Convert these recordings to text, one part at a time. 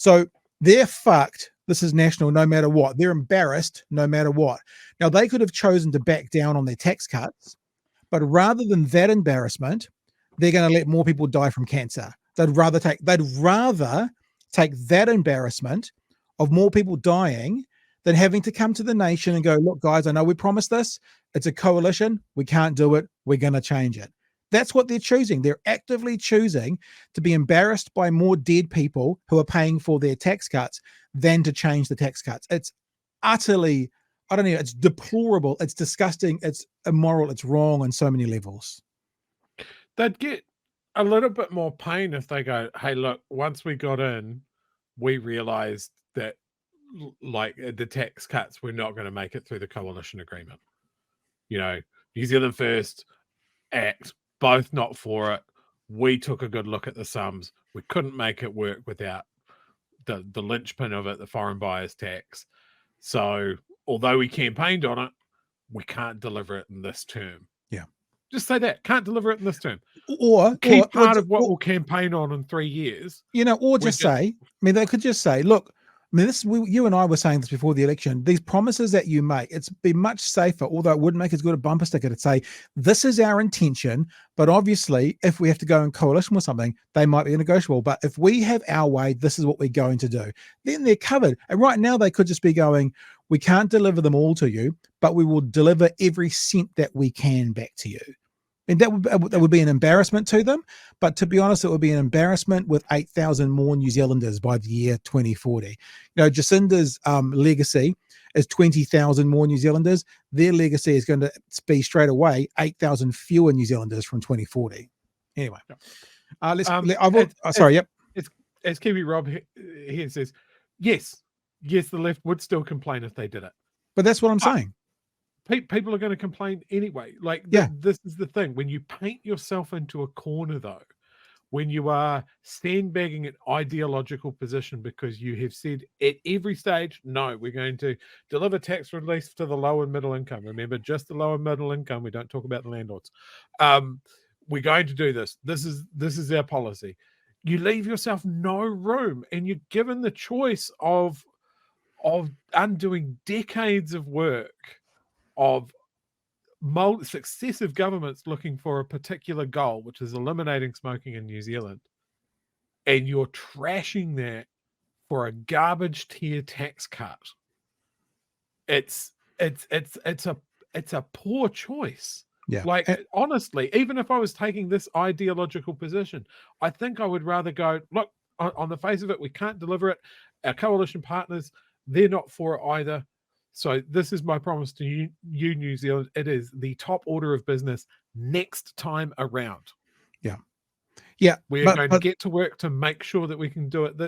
So they're fucked. This is national no matter what. They're embarrassed no matter what. Now, they could have chosen to back down on their tax cuts, but rather than that embarrassment, they're going to let more people die from cancer. They'd rather take that embarrassment of more people dying than having to come to the nation and go, look, guys, I know we promised this. It's a coalition. We can't do it. We're going to change it. That's what they're choosing. They're actively choosing to be embarrassed by more dead people who are paying for their tax cuts than to change the tax cuts. It's utterly, I don't know, it's deplorable. It's disgusting. It's immoral. It's wrong on so many levels. They'd get a little bit more pain if they go, hey, look, once we got in, we realized that like the tax cuts, we're not going to make it through the coalition agreement. You know, New Zealand First Act, both not for it. We took a good look at the sums. We couldn't make it work without the linchpin of it, the foreign buyers tax. So although we campaigned on it, we can't deliver it in this term. Yeah. Just say that. Can't deliver it in this term. Or key part of what we'll campaign on in 3 years. You know, or just say, I mean, they could just say, look, I mean, you and I were saying this before the election. These promises that you make, it's be much safer, although it wouldn't make as good a bumper sticker to say, this is our intention, but obviously if we have to go in coalition with something, they might be negotiable. But if we have our way, this is what we're going to do. Then they're covered. And right now they could just be going, we can't deliver them all to you, but we will deliver every cent that we can back to you. And that would be an embarrassment to them. But to be honest, it would be an embarrassment with 8,000 more New Zealanders by the year 2040. You know, Jacinda's legacy is 20,000 more New Zealanders. Their legacy is going to be straight away 8,000 fewer New Zealanders from 2040. Anyway, yep. As Kiwi Rob here says, yes, the left would still complain if they did it. But that's what I'm saying. People are going to complain anyway. Like, this is the thing. When you paint yourself into a corner, though, when you are sandbagging an ideological position because you have said at every stage, no, we're going to deliver tax relief to the low and middle income. Remember, just the low and middle income. We don't talk about the landlords. We're going to do this. This is our policy. You leave yourself no room, and you're given the choice of undoing decades of work of successive governments looking for a particular goal, which is eliminating smoking in New Zealand, and you're trashing that for a garbage tier tax cut. It's a poor choice. Yeah. Like, honestly, even if I was taking this ideological position, I think I would rather go, look, on the face of it, we can't deliver it. Our coalition partners, they're not for it either. So this is my promise to you, New Zealand. It is the top order of business next time around. Yeah. Yeah. We're going to get to work to make sure that we can do it.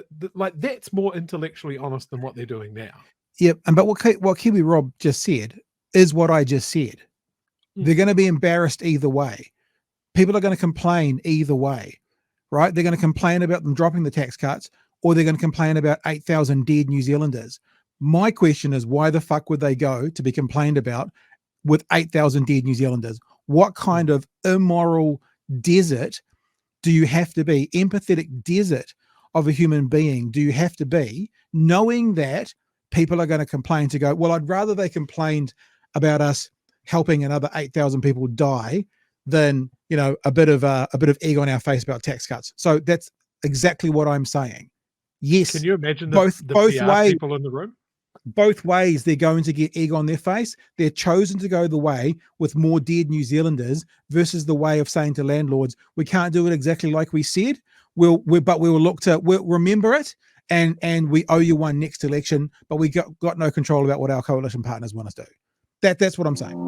That's more intellectually honest than what they're doing now. Yeah. But what Kiwi Rob just said is what I just said. They're going to be embarrassed either way. People are going to complain either way, right? They're going to complain about them dropping the tax cuts, or they're going to complain about 8,000 dead New Zealanders. My question is, why the fuck would they go to be complained about with 8,000 dead New Zealanders? What kind of immoral desert do you have to be, empathetic desert of a human being do you have to be, knowing that people are going to complain to go, well, I'd rather they complained about us helping another 8,000 people die than, you know, a bit of egg on our face about tax cuts. So that's exactly what I'm saying. Yes. Can you imagine both ways, people in the room? Both ways they're going to get egg on their face. They're chosen to go the way with more dead New Zealanders versus the way of saying to landlords, we can't do it exactly like we said. We'll remember it, and we owe you one next election, but we got no control about what our coalition partners want us to do. That's what I'm saying.